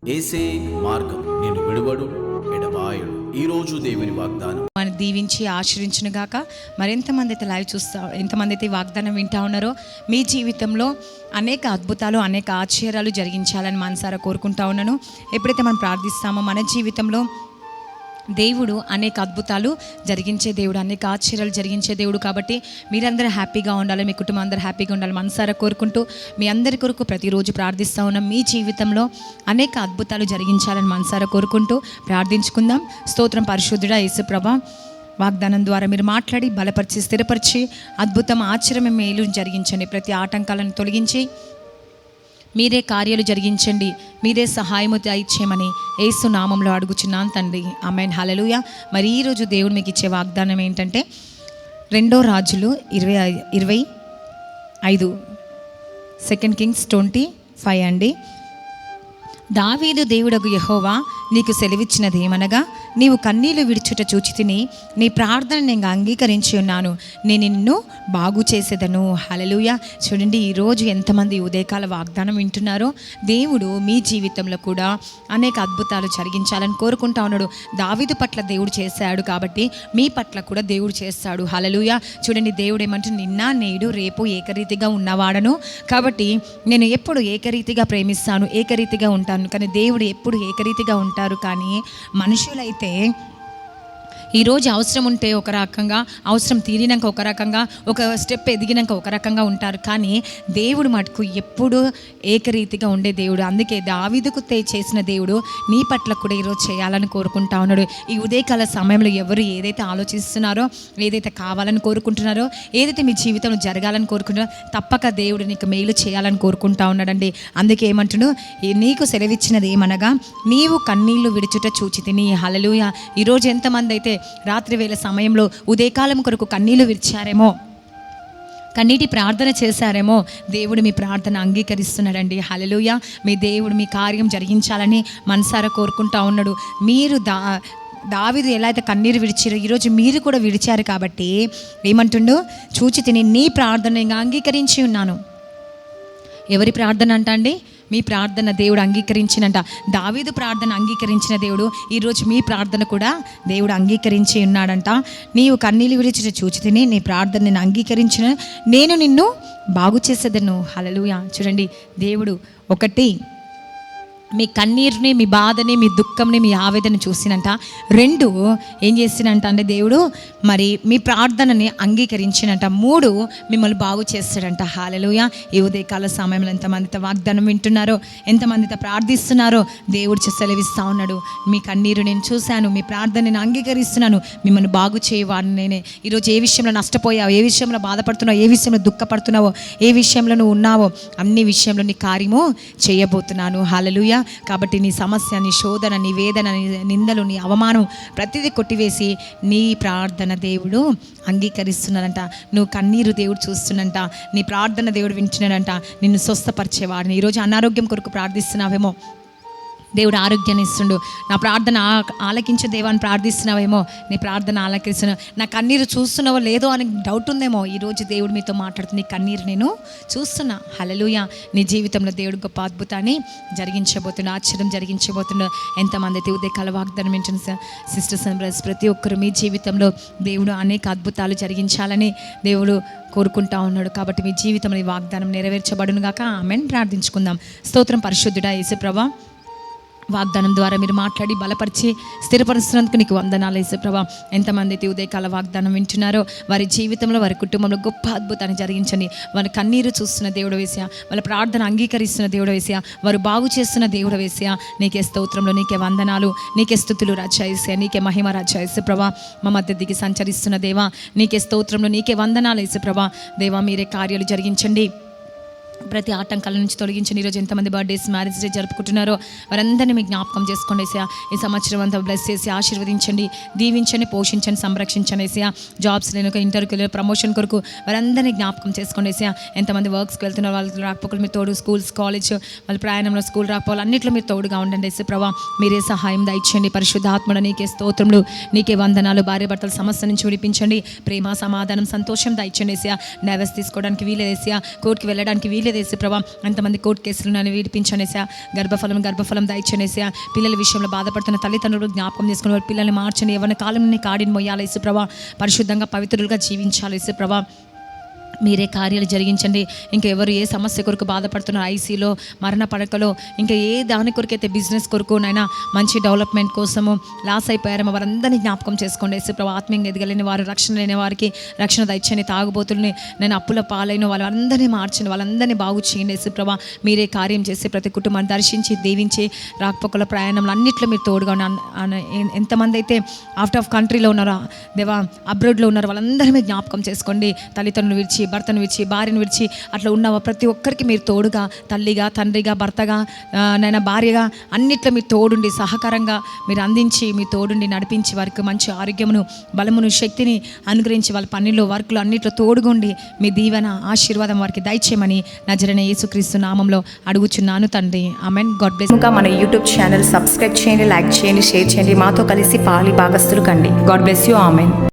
యేసే మార్గం, నేను విడువడు ఎడబాయడు. ఈరోజు దేవుని వాగ్దానం మనం దీవించి ఆశ్రయించును గాక. మరెంతమంది అయితే లైవ్ ఎంతమంది అయితే వాగ్దానం వింటా ఉన్నారో, మీ జీవితంలో అనేక అద్భుతాలు, అనేక ఆశ్చర్యాలు జరిగించాలని మనసారా కోరుకుంటా ఉన్నాను. ఎప్పుడైతే మనం ప్రార్థిస్తామో మన జీవితంలో దేవుడు అనేక అద్భుతాలు జరిగించే దేవుడు, అనేక ఆశ్చర్యాలు జరిగించే దేవుడు. కాబట్టి మీరందరూ హ్యాపీగా ఉండాలి, మీ కుటుంబం అందరూ హ్యాపీగా ఉండాలి మనసారా కోరుకుంటూ మీ అందరి కొరకు ప్రతిరోజు ప్రార్థిస్తూ ఉన్నాం. మీ జీవితంలో అనేక అద్భుతాలు జరిగించాలని మనసారా కోరుకుంటూ ప్రార్థించుకుందాం. స్తోత్రం పరిశుద్ధుడా యేసుప్రభా, వాగ్దానం ద్వారా మీరు మాట్లాడి బలపరిచి స్థిరపరిచి అద్భుతం, ఆశ్చర్యం, మేలు జరిగించండి. ప్రతి ఆటంకాలను తొలగించి మీరే కార్యాలు జరిగించండి, మీరే సహాయము దయచేయమని యేసు నామంలో అడుగుచున్నాను తండ్రి, ఆమేన్, హల్లెలూయా. మరి ఈరోజు దేవుడు మీకు ఇచ్చే వాగ్దానం ఏంటంటే 2 రాజులు 25, 2 Kings 25 అండి. దావీదు దేవుడగు యెహోవా నీకు సెలవిచ్చినది ఏమనగా, నీవు కన్నీళ్లు విడిచుట చూచి తిని నీ ప్రార్థన నేను అంగీకరించి ఉన్నాను, నేను నిన్ను బాగు చేసేదను. హల్లెలూయా. చూడండి, ఈరోజు ఎంతమంది ఉదయకాల వాగ్దానం వింటున్నారో, దేవుడు మీ జీవితంలో కూడా అనేక అద్భుతాలు జరిగించాలని కోరుకుంటా ఉన్నాడు. దావీదు పట్ల దేవుడు చేశాడు కాబట్టి మీ పట్ల కూడా దేవుడు చేస్తాడు. హల్లెలూయా. చూడండి, దేవుడు ఏమంటే నిన్న నేడు రేపు ఏకరీతిగా ఉన్నవాడను, కాబట్టి నేను ఎప్పుడు ఏకరీతిగా ప్రేమిస్తాను, ఏకరీతిగా ఉంటాను. కానీ దేవుడు ఎప్పుడు ఏకరీతిగా ఉంటారు. కానీ మనుషులైతే ఈరోజు అవసరం ఉంటే ఒక రకంగా, అవసరం తీరినాక ఒక రకంగా, ఒక స్టెప్ ఎదిగినాక ఒక రకంగా ఉంటారు. కానీ దేవుడు మటుకు ఎప్పుడు ఏకరీతిగా ఉండే దేవుడు. అందుకే దావీదుకు చేసిన దేవుడు నీ పట్ల కూడా ఈరోజు చేయాలని కోరుకుంటా ఉన్నాడు. ఈ ఉదయకాల సమయంలో ఎవరు ఏదైతే ఆలోచిస్తున్నారో, ఏదైతే కావాలని కోరుకుంటున్నారో, ఏదైతే మీ జీవితంలో జరగాలని కోరుకుంటున్నారో, తప్పక దేవుడు నీకు మేలు చేయాలని కోరుకుంటా ఉన్నాడండి. అందుకే ఏమంటున్నాడు, నీకు సెలవిచ్చినది ఏమనగా, నీవు కన్నీళ్లు విడుచుట చూచి తిని. హల్లెలూయా. ఈరోజు ఎంతమంది అయితే రాత్రి వేళ సమయంలో ఉదయకాలం కొరకు కన్నీళ్లు విడిచారేమో, కన్నీటి ప్రార్థన చేశారేమో, దేవుడు మీ ప్రార్థన అంగీకరిస్తున్నాడండి. హల్లెలూయా. మీ దేవుడు మీ కార్యం జరిగించాలని మనసారా కోరుకుంటా ఉన్నాడు. మీరు దావీదు ఎలా అయితే కన్నీరు విడిచారో, ఈరోజు మీరు కూడా విడిచారు. కాబట్టి ఏమంటుండో, చూచి తిని నీ ప్రార్థన ఇంకా అంగీకరించి ఉన్నాను. ఎవరి ప్రార్థన అంట అండి? మీ ప్రార్థన దేవుడు అంగీకరించినంట. దావీదు ప్రార్థన అంగీకరించిన దేవుడు ఈరోజు మీ ప్రార్థన కూడా దేవుడు అంగీకరించి ఉన్నాడంట. నీవు కన్నీళ్ళు విడిచి చూచి తిని నీ ప్రార్థన నేను అంగీకరించిన, నేను నిన్ను బాగు చేసేదను. హల్లెలూయా. చూడండి, దేవుడు ఒకటి మీ కన్నీరుని, మీ బాధని, మీ దుఃఖంని, మీ ఆవేదన చూసినంట. 2 ఏం చేసినంట అంటే దేవుడు మరి మీ ప్రార్థనని అంగీకరించినంట. 3 మిమ్మల్ని బాగు చేస్తాడంట. హల్లెలూయా. ఈ ఉదయకాల సమయంలో ఎంతమందితో వాగ్దానం వింటున్నారో, ఎంతమందితో ప్రార్థిస్తున్నారో, దేవుడు సెలవిస్తూ ఉన్నాడు, మీ కన్నీరు నేను చూశాను, మీ ప్రార్థన నేను అంగీకరిస్తున్నాను, మిమ్మల్ని బాగు చేయవాడిని నేనే. ఈరోజు ఏ విషయంలో నష్టపోయావో, ఏ విషయంలో బాధపడుతున్నావో, ఏ విషయంలో దుఃఖపడుతున్నావో, ఏ విషయంలో నువ్వు ఉన్నావో, అన్ని విషయంలో నీ కార్యము చేయబోతున్నాను. హల్లెలూయా. కాబట్టి నీ సమస్య, నీ శోధన, నీ వేదన, నీ నిందలు, నీ అవమానం ప్రతిదీ కొట్టివేసి నీ ప్రార్థన దేవుడు అంగీకరిస్తున్నాడంట. నువ్వు కన్నీరు దేవుడు చూస్తున్నంట, నీ ప్రార్థన దేవుడు వింటున్నాడంట, నిన్ను స్వస్థపరిచేవాడిని. ఈరోజు అనారోగ్యం కొరకు ప్రార్థిస్తున్నావేమో, దేవుడు ఆరోగ్యాన్ని ఇస్తుండు. నా ప్రార్థన ఆలకించే దేవాన్ని ప్రార్థిస్తున్నావేమో, నీ ప్రార్థన ఆలకిస్తున్నావు. నా కన్నీరు చూస్తున్నావో లేదో అని డౌట్ ఉందేమో, ఈరోజు దేవుడు మీతో మాట్లాడుతుంది, నీ కన్నీరు నేను చూస్తున్నా. హల్లెలూయా. నీ జీవితంలో దేవుడు గొప్ప అద్భుతాన్ని జరిగించబోతున్నా, ఆశ్చర్యం జరిగించబోతున్నా. ఎంతమంది అయితే ఉదయకాల వాగ్దానం వింటున్న సిస్టర్స్ అండ్ బ్రదర్స్, ప్రతి ఒక్కరు మీ జీవితంలో దేవుడు అనేక అద్భుతాలు జరిగించాలని దేవుడు కోరుకుంటా ఉన్నాడు. కాబట్టి మీ జీవితంలో ఈ వాగ్దానం నెరవేర్చబడును గాక. ఆమేన్. ప్రార్థించుకుందాం. స్తోత్రం పరిశుద్ధుడా యేసుప్రభా, వాగ్దానం ద్వారా మీరు మాట్లాడి బలపరిచి స్థిరపరుస్తున్నందుకు నీకు వందనాలు యేసుప్రభా. ఎంతమంది అయితే ఉదయకాల వాగ్దానం వింటున్నారో, వారి జీవితంలో, వారి కుటుంబంలో గొప్ప అద్భుతాన్ని జరిగించండి. వారి కన్నీరు చూస్తున్న దేవుడు వేసా, వాళ్ళ ప్రార్థన అంగీకరిస్తున్న దేవుడు వేసా, వారు బాగు చేస్తున్న దేవుడు వేసా, నీకే స్తోత్రంలో, నీకే వందనాలు, నీకే స్తుతులు రాజా యేసయ్యా, నీకే మహిమ రాజా యేసుప్రభా. మా మధ్య దిగి సంచరిస్తున్న దేవా, నీకే స్తోత్రంలో, నీకే వందనాలు యేసుప్రభా. దేవా, మీరే కార్యాలు జరిగించండి. ప్రతి ఆటంకాల నుంచి తొలగించండి. ఈరోజు ఎంతమంది బర్త్డేస్, మ్యారేజ్ డే జరుపుకుంటున్నారో వారందరినీ మీకు జ్ఞాపకం చేసుకోండి ఏసయ్యా. ఈ సంవత్సరం అంతా బ్లెస్ చేసి ఆశీర్వదించండి, దీవించండి, పోషించండి, సంరక్షించండి ఏసయ్యా. జాబ్స్ లేని ఇంటర్వ్యూకి, ప్రమోషన్ కొరకు వారందరినీ జ్ఞాపకం చేసుకోండి ఏసయ్యా. ఎంతమంది వర్క్స్కి వెళ్తున్నారు, వాళ్ళకి రాకపోకలు మీరు తోడు, స్కూల్స్, కాలేజ్, వాళ్ళ ప్రయాణంలో స్కూల్ రాకపోవాలి, అన్నింటిలో మీరు తోడుగా ఉండండి యేసుప్రభా. మీరే సహాయం దయచేయండి. పరిశుద్ధాత్ముడ నీకే స్తోత్రములు, నీకే వందనాలు. భార్య భర్తల సమస్య నుంచి విడిపించండి, ప్రేమ, సమాధానం, సంతోషం దయచేయండి ఏసయ్యా. డైవర్స్ తీసుకోవడానికి వీలేదు ఏసయ్యా, కోర్టుకి వెళ్ళడానికి వీలేదు చేయలేదు యేసు ప్రభా. ఎంతమంది కోర్టు కేసులు నన్ను విడిపించనేసా, గర్భఫలం దయచనేసా. పిల్లల విషయంలో బాధపడుతున్న తల్లిదండ్రులు జ్ఞాపకం చేసుకుని వారి పిల్లల్ని మార్చండి. ఎవరి కాలంని కాడిని మొయ్యాలి యేసు ప్రభా. పరిశుద్ధంగా పవిత్రులుగా జీవించాలి యేసు ప్రభా. మీరే కార్యాలు జరిగించండి. ఇంకా ఎవరు ఏ సమస్య కొరకు బాధపడుతున్నారు, ఐసీలో, మరణ పడకలో, ఇంకా ఏ దాని కొరకైతే బిజినెస్ కొరకు నైనా మంచి డెవలప్మెంట్ కోసము లాస్ అయిపోయారో వారందరినీ జ్ఞాపకం చేసుకోండి యేసు ప్రభా. ఆత్మీయంగా ఎదగలేని వారు, రక్షణ లేని వారికి రక్షణ దయచండి. తాగుబోతుల్ని నేను అప్పుల పాలైన వాళ్ళందరినీ మార్చండి, వాళ్ళందరినీ బాగు చేయండి యేసు ప్రభా. మీరే కార్యం చేసి ప్రతి కుటుంబాన్ని దర్శించి దీవించి రాకపోకల ప్రయాణంలో అన్నింటిలో మీరు తోడుగా ఎంతమంది అయితే అవుట్ ఆఫ్ కంట్రీలో ఉన్నారో దేవా, అబ్రాడ్లో ఉన్నారో వాళ్ళందరూ మీరు జ్ఞాపకం చేసుకోండి. తల్లిదండ్రులు విడిచి, భర్తను విడిచి, భార్యను విడిచి అట్లా ఉన్న ప్రతి ఒక్కరికి మీరు తోడుగా, తల్లిగా, తండ్రిగా, భర్తగా, నైనా భార్యగా అన్నిట్లో మీరు తోడుండి సహకారంగా మీరు అందించి మీ తోడుండి నడిపించి వారికి మంచి ఆరోగ్యమును, బలమును, శక్తిని అనుగ్రహించి వాళ్ళ పనిలో, వర్క్లో అన్నిట్లో తోడుగుండి మీ దీవెన, ఆశీర్వాదం వారికి దయచేయమని నజరైన యేసుక్రీస్తు నామంలో అడుగుచున్నాను తండ్రి. ఆమెన్. God bless. ఇంకా మన యూట్యూబ్ ఛానల్ సబ్స్క్రైబ్ చేయండి, లైక్ చేయండి, షేర్ చేయండి. మాతో కలిసి పాలి భాగస్తులు కండి. God bless you. ఆమెన్.